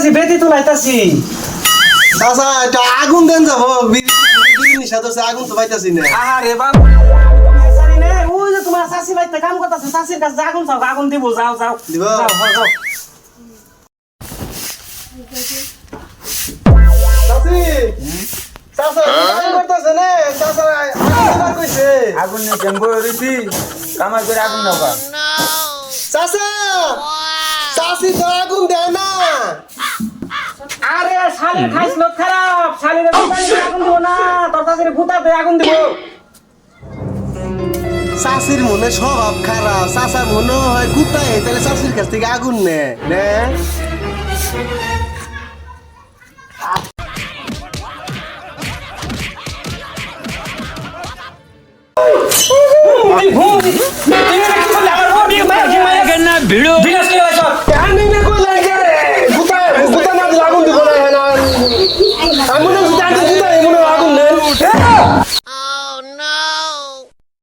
যাইতাছি বেতি তুলাইতাছি চাচা এটা আগুন দেন যাবো বিড়ি সাথে আগুন তো পাইতাছি না আরে বাবু জানি না ওই যে তোমার শাশি বাইতে কাম করতেছে শাশির কাছে আগুন চাও আগুন দিব যাও যাও দিব? যাও যাও চাচি চাচা আগুন করতেছে না চাচা আগুন কইছে আগুন নিয়ে জেম্বো রইছি কামাই করে আগুন দাও চাচা চাচি তো আগুন দেয় না আরে শালি খাইছ লোক খারাপ শালির আগুন দিব না তোর শাশির ভূতাতে আগুন দিব চাচির মনে স্বভাব খারাপ চাচা মনে হয় কুত্তায় তাহলে চাচির কাছ থেকে আগুন নে নে আমি না কই লাগে কুত্তা কুত্তা না দিলে আগুন দিব না আমি না জানি কুত্তা